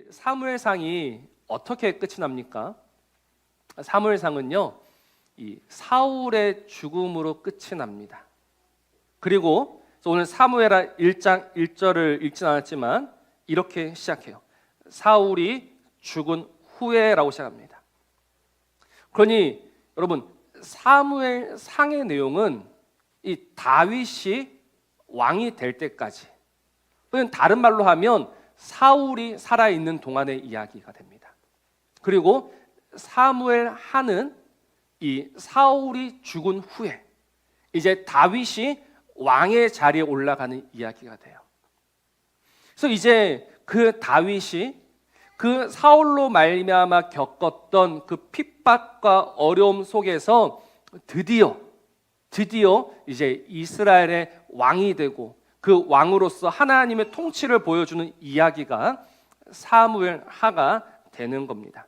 사무엘상이 어떻게 끝이 납니까? 사무엘상은요, 이 사울의 죽음으로 끝이 납니다. 그리고 오늘 사무엘하 1장 1절을 읽진 않았지만 이렇게 시작해요. 사울이 죽은 후에라고 시작합니다. 그러니 여러분, 사무엘상의 내용은 이 다윗이 왕이 될 때까지, 또는 다른 말로 하면 사울이 살아있는 동안의 이야기가 됩니다. 그리고 사무엘하는 이 사울이 죽은 후에 이제 다윗이 왕의 자리에 올라가는 이야기가 돼요. 그래서 이제 그 다윗이 그 사울로 말미암아 겪었던 그 핍박과 어려움 속에서 드디어 이제 이스라엘의 왕이 되고 그 왕으로서 하나님의 통치를 보여주는 이야기가 사무엘하가 되는 겁니다.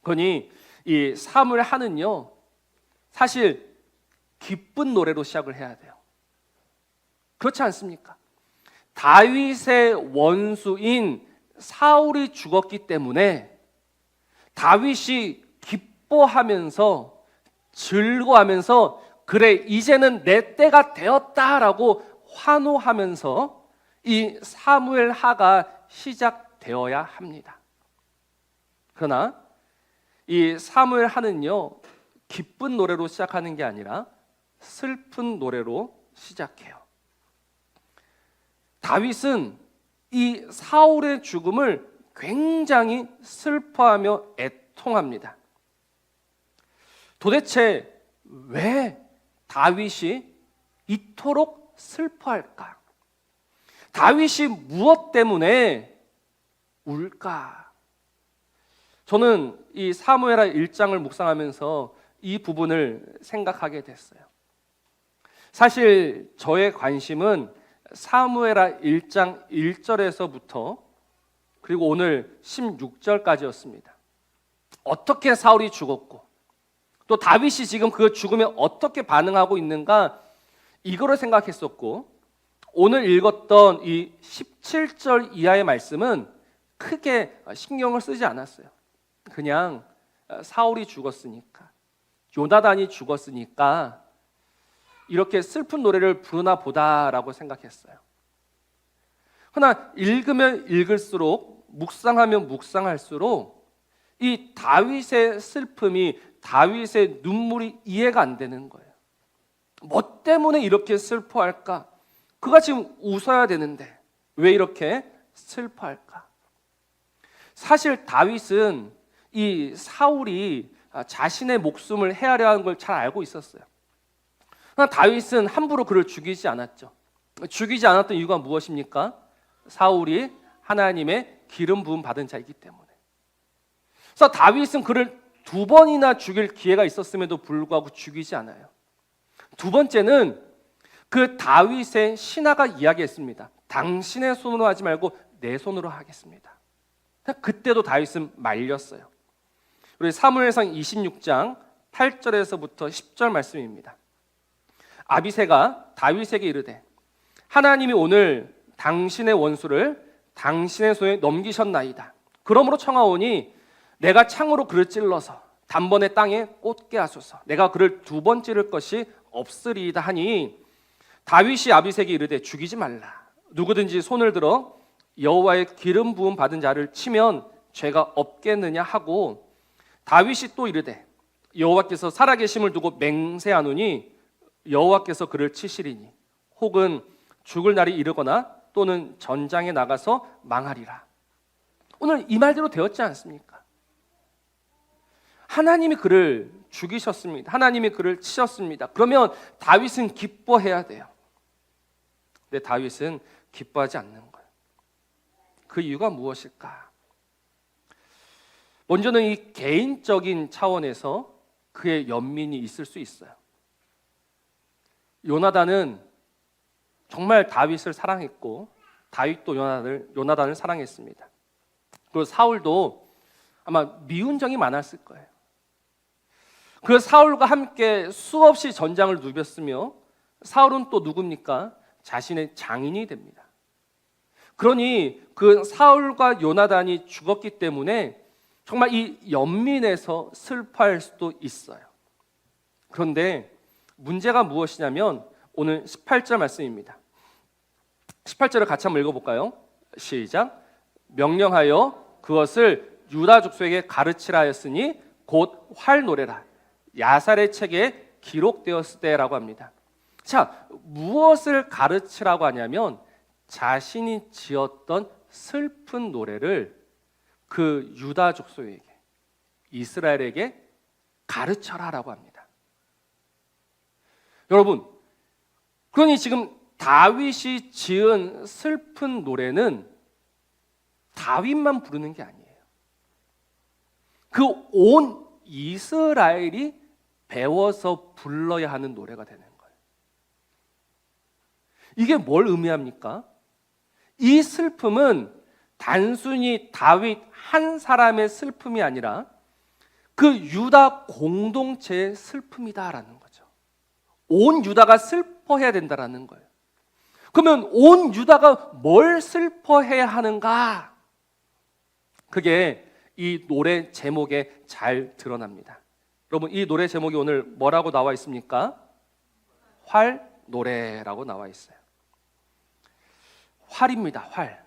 그러니 이 사무엘하는요, 사실 기쁜 노래로 시작을 해야 돼요. 그렇지 않습니까? 다윗의 원수인 사울이 죽었기 때문에 다윗이 기뻐하면서 즐거워하면서 그래, 이제는 내 때가 되었다라고 환호하면서 이 사무엘하가 시작되어야 합니다. 그러나 이 사무엘하는요, 기쁜 노래로 시작하는 게 아니라 슬픈 노래로 시작해요. 다윗은 이 사울의 죽음을 굉장히 슬퍼하며 애통합니다. 도대체 왜 다윗이 이토록 슬퍼할까? 다윗이 무엇 때문에 울까? 저는 이 사무엘하 1장을 묵상하면서 이 부분을 생각하게 됐어요. 사실 저의 관심은 사무엘하 1장 1절에서부터 그리고 오늘 16절까지였습니다. 어떻게 사울이 죽었고 또 다윗이 지금 그 죽음에 어떻게 반응하고 있는가, 이거를 생각했었고, 오늘 읽었던 이 17절 이하의 말씀은 크게 신경을 쓰지 않았어요. 그냥 사울이 죽었으니까, 요나단이 죽었으니까 이렇게 슬픈 노래를 부르나 보다라고 생각했어요. 그러나 읽으면 읽을수록, 묵상하면 묵상할수록 이 다윗의 슬픔이, 다윗의 눈물이 이해가 안 되는 거예요. 뭐 때문에 이렇게 슬퍼할까? 그가 지금 웃어야 되는데 왜 이렇게 슬퍼할까? 사실 다윗은 이 사울이 자신의 목숨을 해하려 하는 걸 잘 알고 있었어요. 그러나 다윗은 함부로 그를 죽이지 않았죠. 죽이지 않았던 이유가 무엇입니까? 사울이 하나님의 기름 부음 받은 자이기 때문에. 그래서 다윗은 그를 2번이나 죽일 기회가 있었음에도 불구하고 죽이지 않아요. 두 번째는 그 다윗의 신하가 이야기했습니다. 당신의 손으로 하지 말고 내 손으로 하겠습니다. 그때도 다윗은 말렸어요. 우리 사무엘상 26장 8절에서부터 10절 말씀입니다. 아비새가 다윗에게 이르되 하나님이 오늘 당신의 원수를 당신의 손에 넘기셨나이다. 그러므로 청하오니 내가 창으로 그를 찔러서 단번에 땅에 꽂게 하소서. 내가 그를 2번 찌를 것이 없으리이다 하니 다윗이 아비새에게 이르되 죽이지 말라. 누구든지 손을 들어 여호와의 기름 부음 받은 자를 치면 죄가 없겠느냐 하고, 다윗이 또 이르되 여호와께서 살아계심을 두고 맹세하노니 여호와께서 그를 치시리니 혹은 죽을 날이 이르거나 또는 전장에 나가서 망하리라. 오늘 이 말대로 되었지 않습니까? 하나님이 그를 죽이셨습니다. 하나님이 그를 치셨습니다. 그러면 다윗은 기뻐해야 돼요. 근데 다윗은 기뻐하지 않는 거예요. 그 이유가 무엇일까? 먼저는 이 개인적인 차원에서 그의 연민이 있을 수 있어요. 요나단은 정말 다윗을 사랑했고 다윗도 요나단을 사랑했습니다. 그리고 사울도 아마 미운 정이 많았을 거예요. 그 사울과 함께 수없이 전장을 누볐으며 사울은 또 누굽니까? 자신의 장인이 됩니다. 그러니 그 사울과 요나단이 죽었기 때문에 정말 이 연민에서 슬퍼할 수도 있어요. 그런데 문제가 무엇이냐면 오늘 18절 말씀입니다. 18절을 같이 한번 읽어볼까요? 시작. 명령하여 그것을 유다 족속에게 가르치라 하였으니 곧 활노래라. 야살의 책에 기록되었을 때라고 합니다. 자, 무엇을 가르치라고 하냐면 자신이 지었던 슬픈 노래를 그 유다 족속에게, 이스라엘에게 가르쳐라라고 합니다. 여러분, 그러니 지금 다윗이 지은 슬픈 노래는 다윗만 부르는 게 아니에요. 그 온 이스라엘이 배워서 불러야 하는 노래가 되는 거예요. 이게 뭘 의미합니까? 이 슬픔은 단순히 다윗 한 사람의 슬픔이 아니라 그 유다 공동체의 슬픔이다라는 거죠. 온 유다가 슬퍼해야 된다라는 거예요. 그러면 온 유다가 뭘 슬퍼해야 하는가? 그게 이 노래 제목에 잘 드러납니다. 여러분, 이 노래 제목이 오늘 뭐라고 나와 있습니까? 활노래라고 나와 있어요. 활입니다. 활.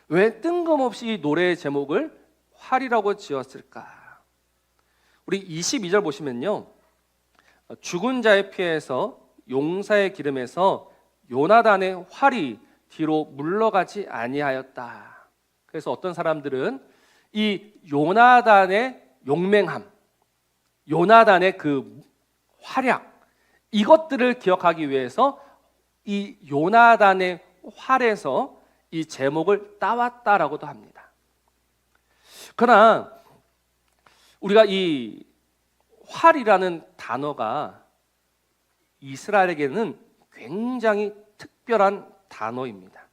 왜 뜬금없이 이 노래의 제목을 활이라고 지었을까? 우리 22절 보시면요, 죽은 자의 피에서 용사의 기름에서 요나단의 활이 뒤로 물러가지 아니하였다. 그래서 어떤 사람들은 이 요나단의 용맹함, 요나단의 그 활약, 이것들을 기억하기 위해서 이 요나단의 활에서 이 제목을 따왔다라고도 합니다. 그러나 우리가 이 활이라는 단어가 이스라엘에게는 굉장히 특별한 단어입니다.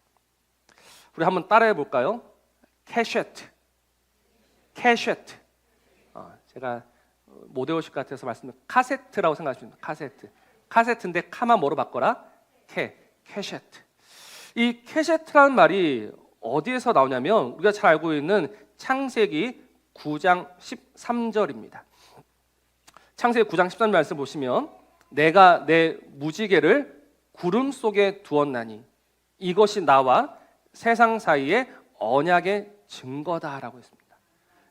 우리 한번 따라해 볼까요? 캐셰트. 캐셰트. 제가 모데오식 같아서 말씀드린 카세트라고 생각하시면 됩니다. 카세트. 카세트인데 카만 뭐로 바꿔라? 캐셰트. 이 캐셰트라는 말이 어디에서 나오냐면 우리가 잘 알고 있는 창세기 9장 13절입니다. 창세기 9장 13절 말씀 보시면 내가 내 무지개를 구름 속에 두었나니 이것이 나와 세상 사이의 언약의 증거다라고 했습니다.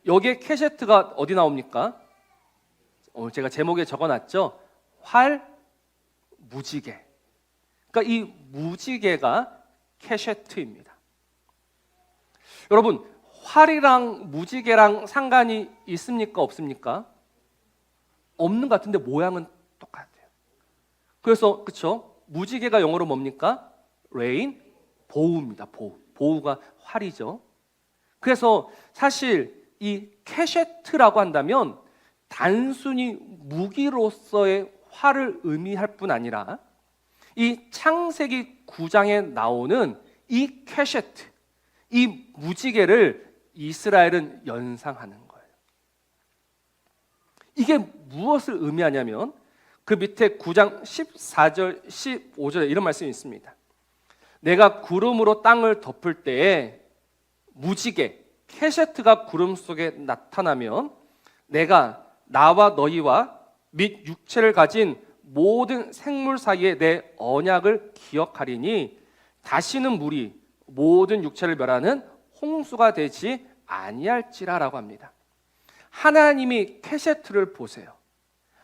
여기에 캐셰트가 어디 나옵니까? 오늘 제가 제목에 적어놨죠. 활, 무지개. 그러니까 이 무지개가 캐셰트입니다. 여러분, 활이랑 무지개랑 상관이 있습니까? 없습니까? 없는 것 같은데 모양은 똑같아요. 그래서 그렇죠? 무지개가 영어로 뭡니까? 레인, 보우입니다. 보우. 보우가 활이죠. 그래서 사실 이 캐셰트라고 한다면 단순히 무기로서의 활을 의미할 뿐 아니라 이 창세기 9장에 나오는 이 캐셰트, 이 무지개를 이스라엘은 연상하는 거예요. 이게 무엇을 의미하냐면 그 밑에 9장 14절, 15절에 이런 말씀이 있습니다. 내가 구름으로 땅을 덮을 때에 무지개, 캐셰트가 구름 속에 나타나면 내가 나와 너희와 및 육체를 가진 모든 생물 사이에 내 언약을 기억하리니 다시는 물이 모든 육체를 멸하는 홍수가 되지 아니할지라라고 합니다. 하나님이 캐세트를 보세요.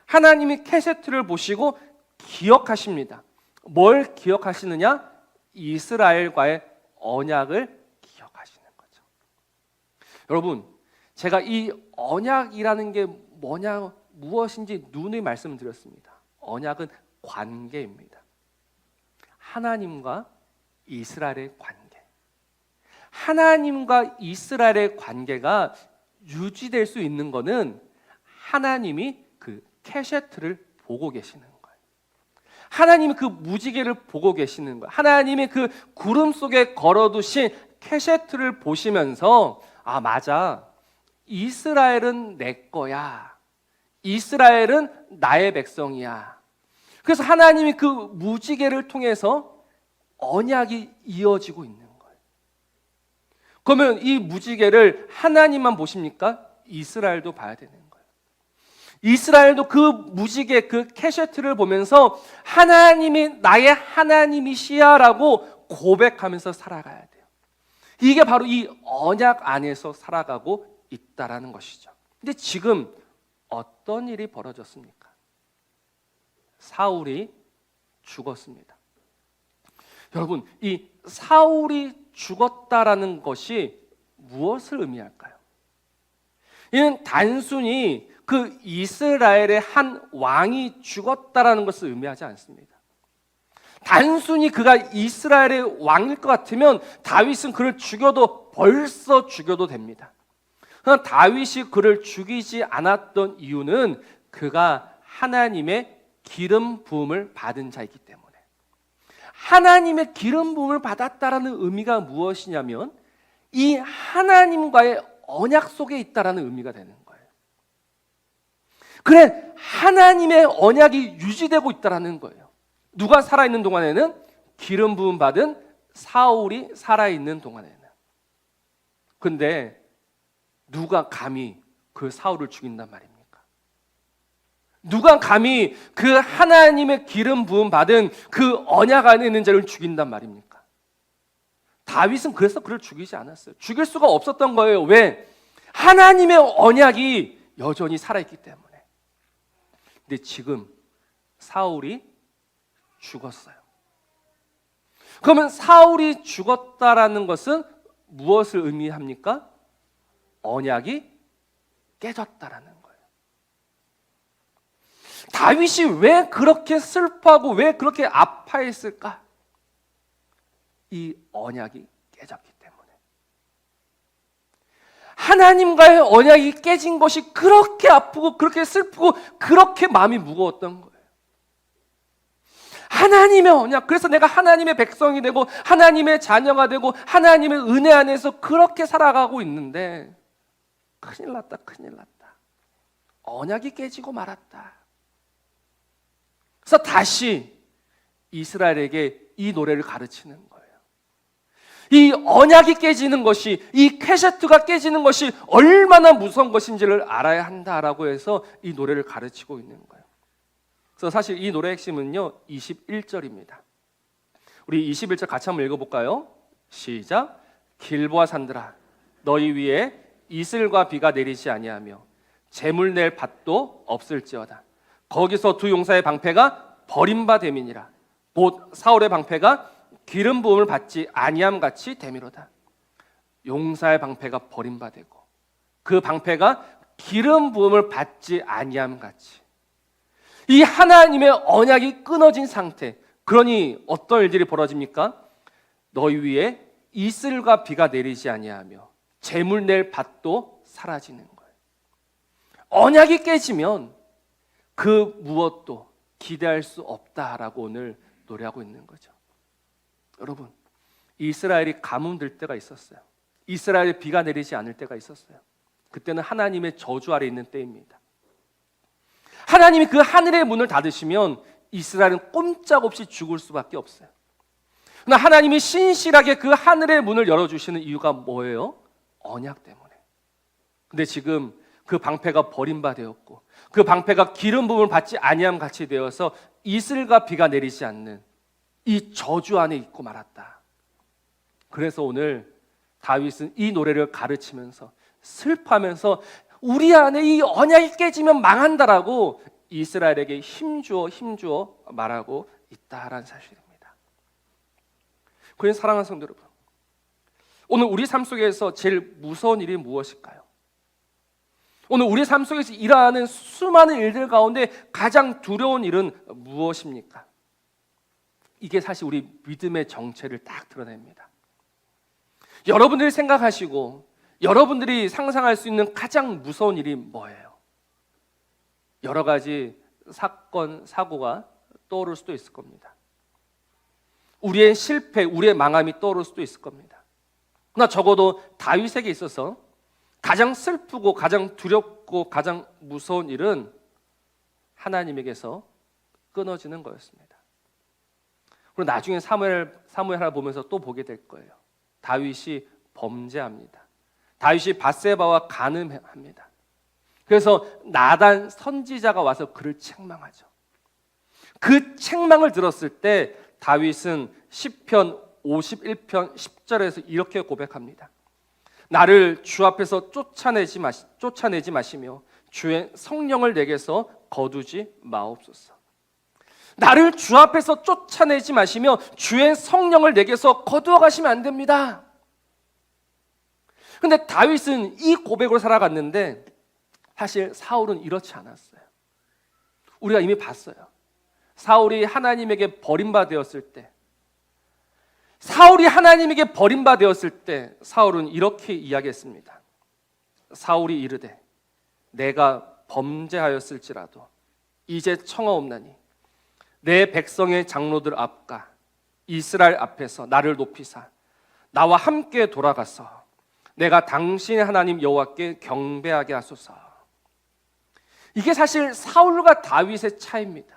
하나님이 캐세트를 보시고 기억하십니다. 뭘 기억하시느냐? 이스라엘과의 언약을 기억하시는 거죠. 여러분, 제가 이 언약이라는 게 무엇인지 누누이 말씀을 드렸습니다. 언약은 관계입니다. 하나님과 이스라엘의 관계. 하나님과 이스라엘의 관계가 유지될 수 있는 것은 하나님이 그 캐세트를 보고 계시는 거예요. 하나님이 그 무지개를 보고 계시는 거예요. 하나님이 그 구름 속에 걸어두신 캐세트를 보시면서 아, 맞아. 이스라엘은 내 거야. 이스라엘은 나의 백성이야. 그래서 하나님이 그 무지개를 통해서 언약이 이어지고 있는 거예요. 그러면 이 무지개를 하나님만 보십니까? 이스라엘도 봐야 되는 거예요. 이스라엘도 그 무지개, 그 케셰트를 보면서 하나님이 나의 하나님이시야라고 고백하면서 살아가야 돼요. 이게 바로 이 언약 안에서 살아가고 있다라는 것이죠. 근데 지금 어떤 일이 벌어졌습니까? 사울이 죽었습니다. 여러분, 이 사울이 죽었다라는 것이 무엇을 의미할까요? 이는 단순히 그 이스라엘의 한 왕이 죽었다라는 것을 의미하지 않습니다. 단순히 그가 이스라엘의 왕일 것 같으면 다윗은 그를 죽여도 벌써 죽여도 됩니다. 그러나 다윗이 그를 죽이지 않았던 이유는 그가 하나님의 기름 부음을 받은 자이기 때문에. 하나님의 기름 부음을 받았다라는 의미가 무엇이냐면 이 하나님과의 언약 속에 있다라는 의미가 되는 거예요. 그래, 하나님의 언약이 유지되고 있다라는 거예요. 누가 살아있는 동안에는? 기름 부음 받은 사울이 살아있는 동안에는. 근데 누가 감히 그 사울을 죽인단 말입니까? 누가 감히 그 하나님의 기름 부음 받은 그 언약 안에 있는 자를 죽인단 말입니까? 다윗은 그래서 그를 죽이지 않았어요. 죽일 수가 없었던 거예요. 왜? 하나님의 언약이 여전히 살아있기 때문에. 근데 지금 사울이 죽었어요. 그러면 사울이 죽었다라는 것은 무엇을 의미합니까? 언약이 깨졌다라는 거예요. 다윗이 왜 그렇게 슬퍼하고 왜 그렇게 아파했을까? 이 언약이 깨졌기 때문에. 하나님과의 언약이 깨진 것이 그렇게 아프고 그렇게 슬프고 그렇게 마음이 무거웠던 거예요. 하나님의 언약, 그래서 내가 하나님의 백성이 되고 하나님의 자녀가 되고 하나님의 은혜 안에서 그렇게 살아가고 있는데 큰일 났다, 큰일 났다. 언약이 깨지고 말았다. 그래서 다시 이스라엘에게 이 노래를 가르치는 거예요. 이 언약이 깨지는 것이, 이 케셰트가 깨지는 것이 얼마나 무서운 것인지를 알아야 한다라고 해서 이 노래를 가르치고 있는 거예요. 그래서 사실 이 노래의 핵심은요 21절입니다. 우리 21절 같이 한번 읽어볼까요? 시작. 길보아 산들아 너희 위에 이슬과 비가 내리지 아니하며 재물 낼 밭도 없을지어다. 거기서 두 용사의 방패가 버림받음이니라. 곧 사울의 방패가 기름 부음을 받지 아니함 같이 되미로다. 용사의 방패가 버림받고 그 방패가 기름 부음을 받지 아니함 같이. 이 하나님의 언약이 끊어진 상태. 그러니 어떤 일들이 벌어집니까? 너희 위에 이슬과 비가 내리지 아니하며 재물 낼 밭도 사라지는 거예요. 언약이 깨지면 그 무엇도 기대할 수 없다라고 오늘 노래하고 있는 거죠. 여러분, 이스라엘이 가뭄 들 때가 있었어요. 이스라엘에 비가 내리지 않을 때가 있었어요. 그때는 하나님의 저주 아래 있는 때입니다. 하나님이 그 하늘의 문을 닫으시면 이스라엘은 꼼짝없이 죽을 수밖에 없어요. 그러나 하나님이 신실하게 그 하늘의 문을 열어주시는 이유가 뭐예요? 언약 때문에. 근데 지금 그 방패가 버림받았고 그 방패가 기름 부음을 받지 아니함 같이 되어서 이슬과 비가 내리지 않는 이 저주 안에 있고 말았다. 그래서 오늘 다윗은 이 노래를 가르치면서 슬퍼하면서 우리 안에 이 언약이 깨지면 망한다라고 이스라엘에게 힘주어 말하고 있다라는 사실입니다. 그래서 사랑하는 성도 여러분, 오늘 우리 삶 속에서 제일 무서운 일이 무엇일까요? 오늘 우리 삶 속에서 일어나는 수많은 일들 가운데 가장 두려운 일은 무엇입니까? 이게 사실 우리 믿음의 정체를 딱 드러냅니다. 여러분들이 생각하시고 여러분들이 상상할 수 있는 가장 무서운 일이 뭐예요? 여러 가지 사건, 사고가 떠오를 수도 있을 겁니다. 우리의 실패, 우리의 망함이 떠오를 수도 있을 겁니다. 그러나 적어도 다윗에게 있어서 가장 슬프고 가장 두렵고 가장 무서운 일은 하나님에게서 끊어지는 거였습니다. 그리고 나중에 사무엘 하나 보면서 또 보게 될 거예요. 다윗이 범죄합니다. 다윗이 밧세바와 간음합니다. 그래서 나단 선지자가 와서 그를 책망하죠. 그 책망을 들었을 때 다윗은 시편 51편 10절에서 이렇게 고백합니다. 나를 주 앞에서 쫓아내지 마시며 주의 성령을 내게서 거두지 마옵소서. 나를 주 앞에서 쫓아내지 마시며 주의 성령을 내게서 거두어 가시면 안 됩니다. 근데 다윗은 이 고백으로 살아갔는데 사실 사울은 이렇지 않았어요. 우리가 이미 봤어요. 사울이 하나님에게 버림받았을 때 사울은 이렇게 이야기했습니다. 사울이 이르되 내가 범죄하였을지라도 이제 청하옵나니 내 백성의 장로들 앞과 이스라엘 앞에서 나를 높이사 나와 함께 돌아가서 내가 당신의 하나님 여호와께 경배하게 하소서. 이게 사실 사울과 다윗의 차이입니다.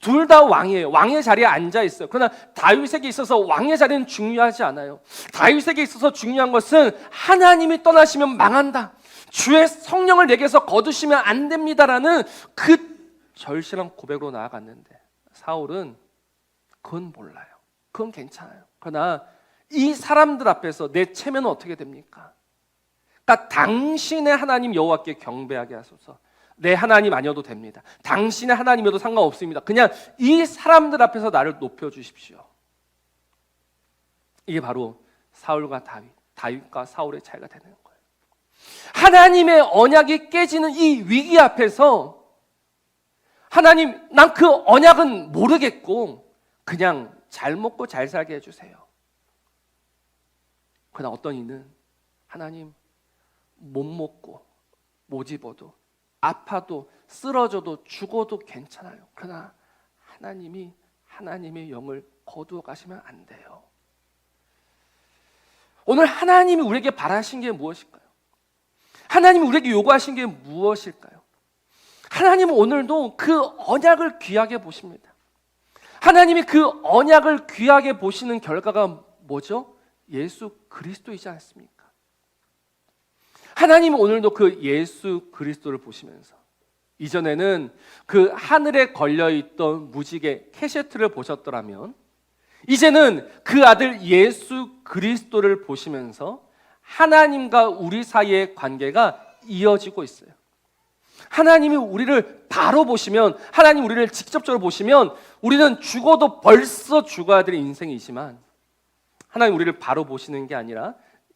둘 다 왕이에요. 왕의 자리에 앉아 있어요. 그러나 다윗에게 있어서 왕의 자리는 중요하지 않아요. 다윗에게 있어서 중요한 것은 하나님이 떠나시면 망한다, 주의 성령을 내게서 거두시면 안 됩니다라는 그 절실한 고백으로 나아갔는데 사울은 그건 몰라요. 그건 괜찮아요. 그러나 이 사람들 앞에서 내 체면은 어떻게 됩니까? 그러니까 당신의 하나님 여호와께 경배하게 하소서. 내 하나님 아니어도 됩니다. 당신의 하나님이어도 상관없습니다. 그냥 이 사람들 앞에서 나를 높여주십시오. 이게 바로 사울과 다윗과 사울의 차이가 되는 거예요. 하나님의 언약이 깨지는 이 위기 앞에서 하나님, 난 그 언약은 모르겠고 그냥 잘 먹고 잘 살게 해주세요. 그러나 어떤 이는 하나님, 못 먹고 못 입어도 아파도 쓰러져도 죽어도 괜찮아요. 그러나 하나님이 하나님의 영을 거두어 가시면 안 돼요. 오늘 하나님이 우리에게 바라신 게 무엇일까요? 하나님이 우리에게 요구하신 게 무엇일까요? 하나님은 오늘도 그 언약을 귀하게 보십니다. 하나님이 그 언약을 귀하게 보시는 결과가 뭐죠? 예수 그리스도이지 않습니까? 하나님은 오늘도 그 예수 그리스도를 보시면서 이전에는 그 하늘에 걸려있던 무지개 캐세트를 보셨더라면 이제는 그 아들 예수 그리스도를 보시면서 하나님과 우리 사이의 관계가 이어지고 있어요. 하나님이 우리를 바로 보시면, 하나님 우리를 직접적으로 보시면 우리는 죽어도 벌써 죽어야 될 인생이지만 하나님 우리를 바로 보시는 게 아니라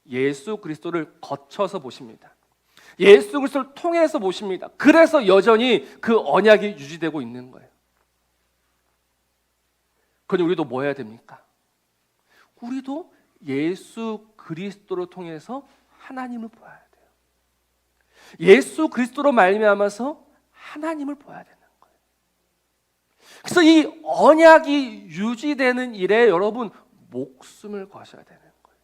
예수 그리스도를 거쳐서 보십니다. 예수 그리스도를 통해서 보십니다. 그래서 여전히 그 언약이 유지되고 있는 거예요. 그러니 우리도 뭐 해야 됩니까? 우리도 예수 그리스도를 통해서 하나님을 보아야 돼요. 예수 그리스도로 말미암아서 하나님을 보아야 되는 거예요. 그래서 이 언약이 유지되는 일에 여러분 목숨을 거셔야 되는 거예요.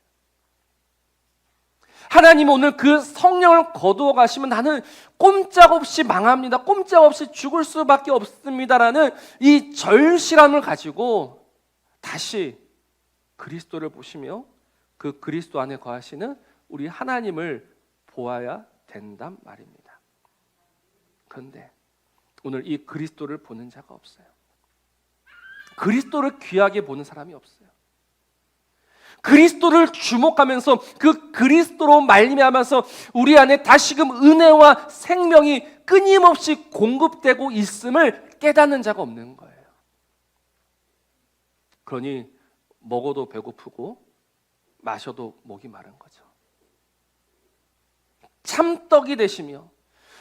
하나님 오늘 그 성령을 거두어 가시면 나는 꼼짝없이 망합니다, 꼼짝없이 죽을 수밖에 없습니다라는 이 절실함을 가지고 다시 그리스도를 보시며 그 그리스도 안에 거하시는 우리 하나님을 보아야 된단 말입니다. 그런데 오늘 이 그리스도를 보는 자가 없어요. 그리스도를 귀하게 보는 사람이 없어요. 그리스도를 주목하면서 그 그리스도로 말미암아서 우리 안에 다시금 은혜와 생명이 끊임없이 공급되고 있음을 깨닫는 자가 없는 거예요. 그러니 먹어도 배고프고 마셔도 목이 마른 거죠. 참떡이 되시며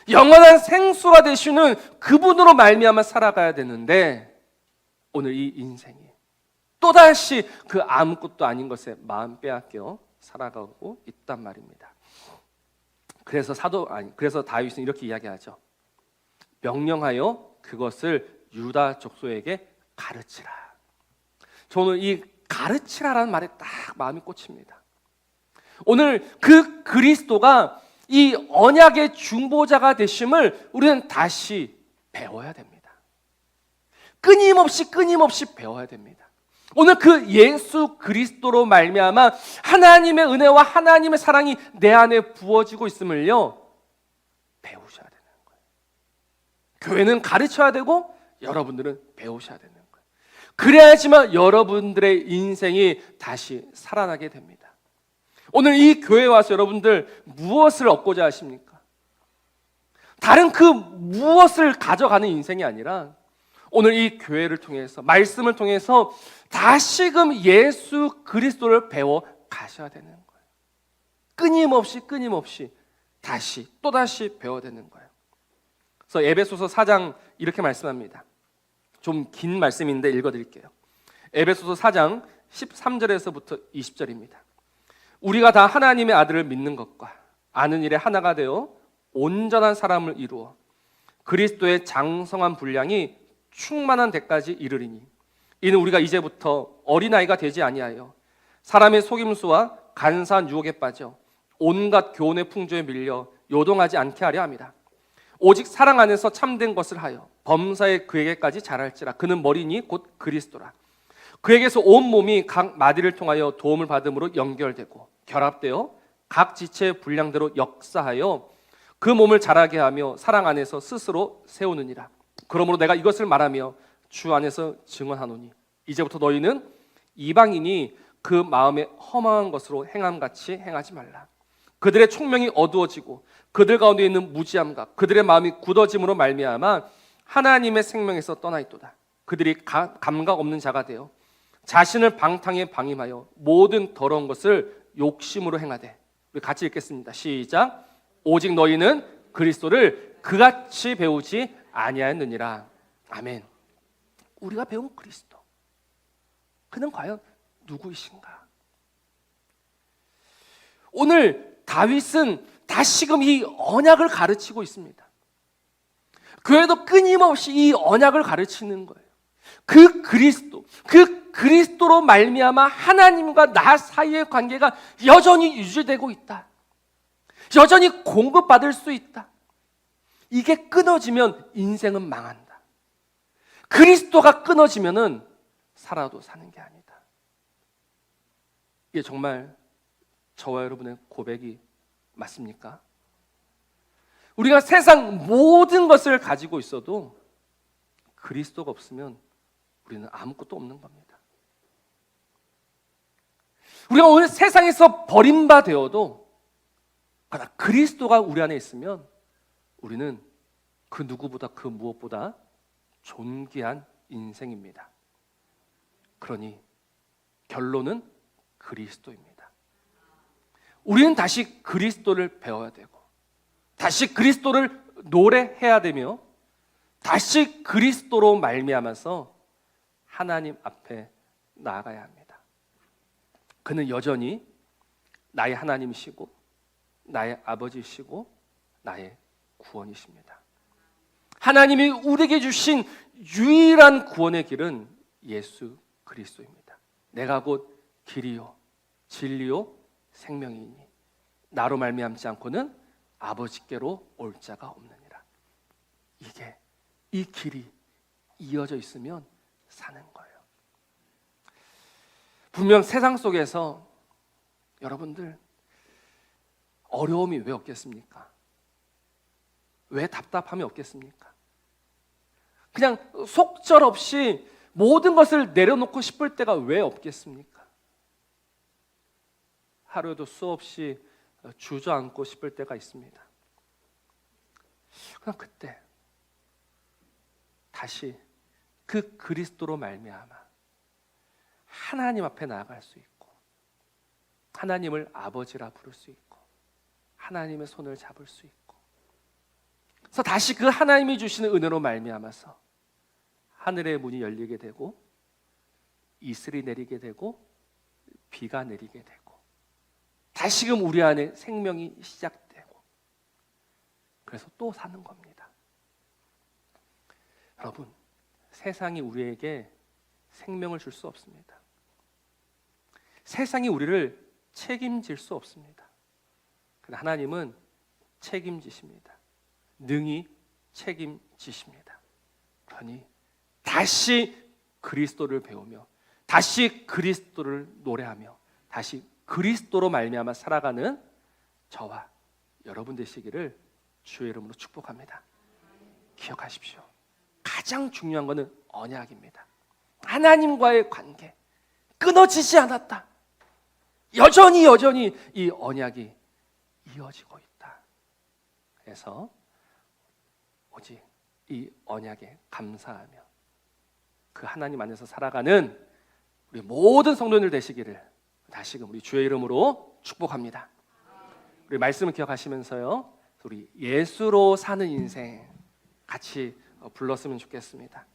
영원한 생수가 되시는 그분으로 말미암아 살아가야 되는데 오늘 이 인생이 또다시 그 아무것도 아닌 것에 마음 빼앗겨 살아가고 있단 말입니다. 그래서 다윗은 이렇게 이야기하죠. 명령하여 그것을 유다 족속에게 가르치라. 저는 이 가르치라라는 말에 딱 마음이 꽂힙니다. 오늘 그 그리스도가 이 언약의 중보자가 되심을 우리는 다시 배워야 됩니다. 끊임없이 배워야 됩니다. 오늘 그 예수 그리스도로 말미암아 하나님의 은혜와 하나님의 사랑이 내 안에 부어지고 있음을요, 배우셔야 되는 거예요. 교회는 가르쳐야 되고 여러분들은 배우셔야 되는 거예요. 그래야지만 여러분들의 인생이 다시 살아나게 됩니다. 오늘 이 교회에 와서 여러분들 무엇을 얻고자 하십니까? 다른 그 무엇을 가져가는 인생이 아니라 오늘 이 교회를 통해서, 말씀을 통해서 다시금 예수 그리스도를 배워 가셔야 되는 거예요. 끊임없이 다시 또다시 배워야 되는 거예요. 그래서 에베소서 4장 이렇게 말씀합니다. 좀 긴 말씀인데 읽어드릴게요. 에베소서 4장 13절에서부터 20절입니다. 우리가 다 하나님의 아들을 믿는 것과 아는 일에 하나가 되어 온전한 사람을 이루어 그리스도의 장성한 분량이 충만한 데까지 이르리니 이는 우리가 이제부터 어린아이가 되지 아니하여 사람의 속임수와 간사한 유혹에 빠져 온갖 교훈의 풍조에 밀려 요동하지 않게 하려 합니다. 오직 사랑 안에서 참된 것을 하여 범사에 그에게까지 자랄지라. 그는 머리니 곧 그리스도라. 그에게서 온 몸이 각 마디를 통하여 도움을 받음으로 연결되고 결합되어 각 지체의 분량대로 역사하여 그 몸을 자라게 하며 사랑 안에서 스스로 세우느니라. 그러므로 내가 이것을 말하며 주 안에서 증언하노니 이제부터 너희는 이방인이 그 마음에 허망한 것으로 행함같이 행하지 말라. 그들의 총명이 어두워지고 그들 가운데 있는 무지함과 그들의 마음이 굳어짐으로 말미암아 하나님의 생명에서 떠나 있도다. 그들이 감각 없는 자가 되어 자신을 방탕에 방임하여 모든 더러운 것을 욕심으로 행하되. 우리 같이 읽겠습니다. 시작. 오직 너희는 그리스도를 그같이 배우지 아니하였느니라. 아멘. 우리가 배운 그리스도, 그는 과연 누구이신가? 오늘 다윗은 다시금 이 언약을 가르치고 있습니다. 교회도 끊임없이 이 언약을 가르치는 거예요. 그 그리스도로 말미암아 하나님과 나 사이의 관계가 여전히 유지되고 있다. 여전히 공급받을 수 있다. 이게 끊어지면 인생은 망한다. 그리스도가 끊어지면은 살아도 사는 게 아니다. 이게 정말 저와 여러분의 고백이 맞습니까? 우리가 세상 모든 것을 가지고 있어도 그리스도가 없으면 우리는 아무것도 없는 겁니다. 우리가 오늘 세상에서 버림받아도 그러나 그리스도가 우리 안에 있으면 우리는 그 누구보다 그 무엇보다 존귀한 인생입니다. 그러니 결론은 그리스도입니다. 우리는 다시 그리스도를 배워야 되고 다시 그리스도를 노래해야 되며 다시 그리스도로 말미암아서 하나님 앞에 나아가야 합니다. 그는 여전히 나의 하나님이시고 나의 아버지이시고 나의 구원이십니다. 하나님이 우리에게 주신 유일한 구원의 길은 예수 그리스도입니다. 내가 곧 길이요 진리요 생명이니 나로 말미암지 않고는 아버지께로 올 자가 없느니라. 이 길이 이어져 있으면 사는 거예요. 분명 세상 속에서 여러분들 어려움이 왜 없겠습니까? 왜 답답함이 없겠습니까? 그냥 속절없이 모든 것을 내려놓고 싶을 때가 왜 없겠습니까? 하루에도 수없이 주저앉고 싶을 때가 있습니다. 그럼 그때 다시 그 그리스도로 말미암아 하나님 앞에 나아갈 수 있고 하나님을 아버지라 부를 수 있고 하나님의 손을 잡을 수 있고 그래서 다시 그 하나님이 주시는 은혜로 말미암아서 하늘의 문이 열리게 되고 이슬이 내리게 되고 비가 내리게 되고 다시금 우리 안에 생명이 시작되고 그래서 또 사는 겁니다. 여러분, 세상이 우리에게 생명을 줄 수 없습니다. 세상이 우리를 책임질 수 없습니다. 그러나 하나님은 책임지십니다. 능히 책임지십니다. 그러니 다시 그리스도를 배우며 다시 그리스도를 노래하며 다시 그리스도로 말미암아 살아가는 저와 여러분 되시기를 주의 이름으로 축복합니다. 기억하십시오. 가장 중요한 것은 언약입니다. 하나님과의 관계 끊어지지 않았다. 여전히 이 언약이 이어지고 있다. 그래서 오직 이 언약에 감사하며 그 하나님 안에서 살아가는 우리 모든 성도들 되시기를 다시금 우리 주의 이름으로 축복합니다. 우리 말씀을 기억하시면서요, 우리 예수로 사는 인생 같이 불렀으면 좋겠습니다.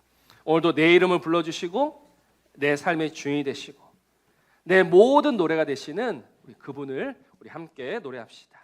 오늘도 내 이름을 불러주시고 내 삶의 주인이 되시고 내 모든 노래가 되시는 우리 그분을 우리 함께 노래합시다.